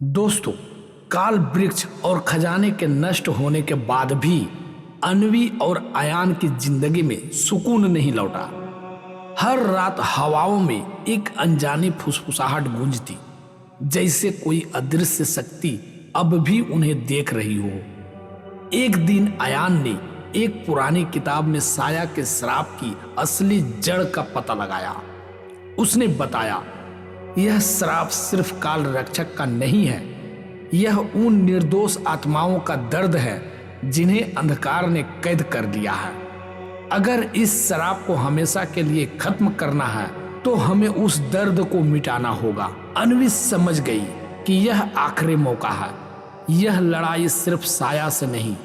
दोस्तों, काल वृक्ष और खजाने के नष्ट होने के बाद भी अन्वी और आयान की जिंदगी में सुकून नहीं लौटा। हर रात हवाओं में एक अनजानी फुसफुसाहट गूंजती, जैसे कोई अदृश्य शक्ति अब भी उन्हें देख रही हो। एक दिन आयान ने एक पुरानी किताब में साया के श्राप की असली जड़ का पता लगाया। उसने बताया, यह श्राप सिर्फ काल रक्षक का नहीं है, यह उन निर्दोष आत्माओं का दर्द है जिन्हें अंधकार ने कैद कर लिया है। अगर इस श्राप को हमेशा के लिए खत्म करना है तो हमें उस दर्द को मिटाना होगा। अन्वी समझ गई कि यह आखिरी मौका है। यह लड़ाई सिर्फ साया से नहीं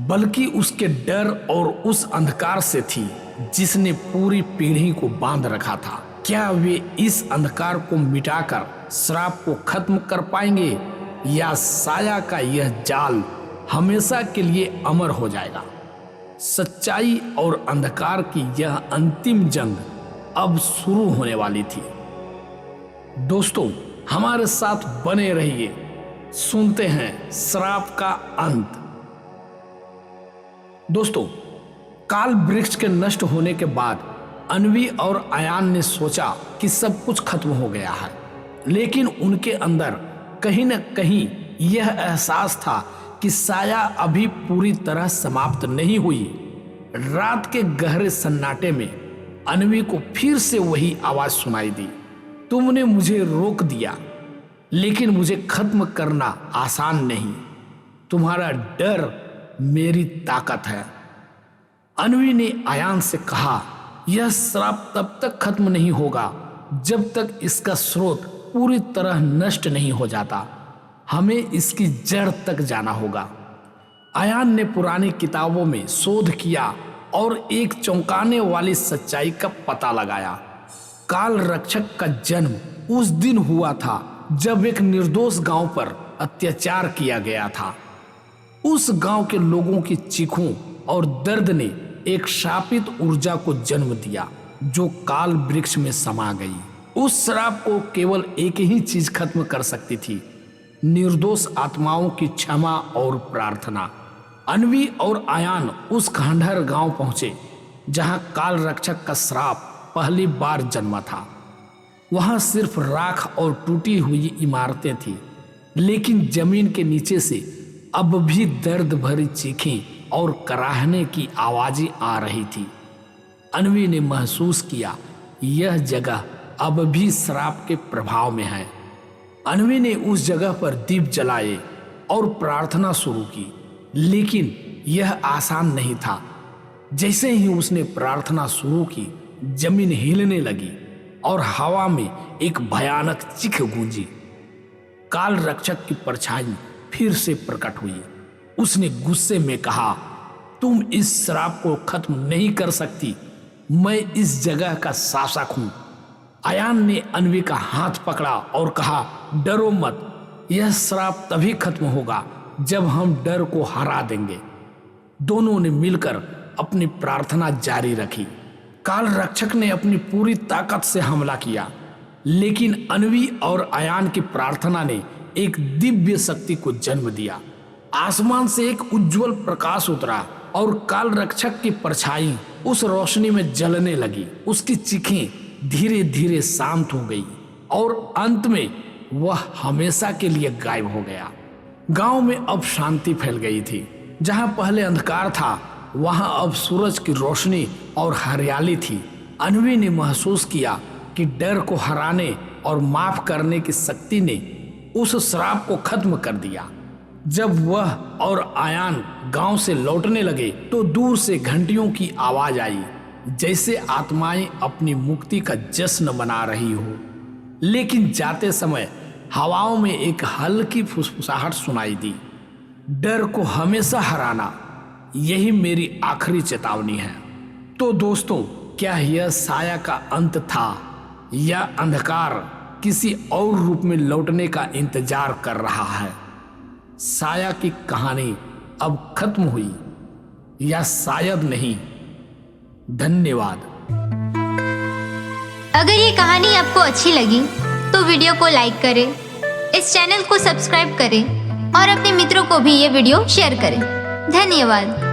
बल्कि उसके डर और उस अंधकार से थी जिसने पूरी पीढ़ी को बांध रखा था। क्या वे इस अंधकार को मिटाकर श्राप को खत्म कर पाएंगे या साया का यह जाल हमेशा के लिए अमर हो जाएगा? सच्चाई और अंधकार की यह अंतिम जंग अब शुरू होने वाली थी। दोस्तों, हमारे साथ बने रहिए, सुनते हैं श्राप का अंत। दोस्तों, काल वृक्ष के नष्ट होने के बाद अन्वी और आयान ने सोचा कि सब कुछ खत्म हो गया है, लेकिन उनके अंदर कहीं न कहीं यह एहसास था कि साया अभी पूरी तरह समाप्त नहीं हुई। रात के गहरे सन्नाटे में अन्वी को फिर से वही आवाज सुनाई दी, तुमने मुझे रोक दिया, लेकिन मुझे खत्म करना आसान नहीं। तुम्हारा डर मेरी ताकत है। अन्वी ने आयान से कहा, यह श्राप तब तक खत्म नहीं होगा जब तक इसका स्रोत पूरी तरह नष्ट नहीं हो जाता। हमें इसकी जड़ तक जाना होगा। आयान ने पुरानी किताबों में शोध किया और एक चौंकाने वाली सच्चाई का पता लगाया। काल रक्षक का जन्म उस दिन हुआ था जब एक निर्दोष गांव पर अत्याचार किया गया था। उस गांव के लोगों की चीखों और दर्द ने एक शापित ऊर्जा को जन्म दिया जो काल वृक्ष में समा गई। उस श्राप को केवल एक ही चीज खत्म कर सकती थी, निर्दोष आत्माओं की क्षमा और प्रार्थना। अन्वी और आयान उस खंडहर गांव पहुंचे जहां काल रक्षक का श्राप पहली बार जन्मा था। वहां सिर्फ राख और टूटी हुई इमारतें थी, लेकिन जमीन के नीचे से अब भी दर्द भरी चीखें और कराहने की आवाजें आ रही थी। अन्वी ने महसूस किया यह जगह अब भी श्राप के प्रभाव में है। अन्वी ने उस जगह पर दीप जलाए और प्रार्थना शुरू की, लेकिन यह आसान नहीं था। जैसे ही उसने प्रार्थना शुरू की, जमीन हिलने लगी और हवा में एक भयानक चीख गूंजी। काल रक्षक की परछाई फिर से प्रकट हुई। उसने गुस्से में कहा, तुम इस श्राप को खत्म नहीं कर सकती, मैं इस जगह का शासक हूं। आयान ने अन्वी का हाथ पकड़ा और कहा, डरो मत, यह श्राप तभी खत्म होगा जब हम डर को हरा देंगे। दोनों ने मिलकर अपनी प्रार्थना जारी रखी। काल रक्षक ने अपनी पूरी ताकत से हमला किया, लेकिन अन्वी और आयान की प्रार्थना ने एक दिव्य शक्ति को जन्म दिया। आसमान से एक उज्जवल प्रकाश उतरा और काल रक्षक की परछाई उस रोशनी में जलने लगी। उसकी चीखें धीरे धीरे शांत हो गई और अंत में वह हमेशा के लिए गायब हो गया। गांव में अब शांति फैल गई थी। जहां पहले अंधकार था, वहां अब सूरज की रोशनी और हरियाली थी। अन्वी ने महसूस किया कि डर को हराने और माफ करने की शक्ति ने उस श्राप को खत्म कर दिया। जब वह और आयान गांव से लौटने लगे तो दूर से घंटियों की आवाज आई, जैसे आत्माएं अपनी मुक्ति का जश्न मना रही हो। लेकिन जाते समय हवाओं में एक हल्की फुसफुसाहट सुनाई दी, डर को हमेशा हराना, यही मेरी आखिरी चेतावनी है। तो दोस्तों, क्या यह साया का अंत था या अंधकार किसी और रूप में लौटने का इंतजार कर रहा है? साया की कहानी अब खत्म हुई या शायद नहीं। धन्यवाद। अगर ये कहानी आपको अच्छी लगी तो वीडियो को लाइक करें, इस चैनल को सब्सक्राइब करें और अपने मित्रों को भी ये वीडियो शेयर करें। धन्यवाद।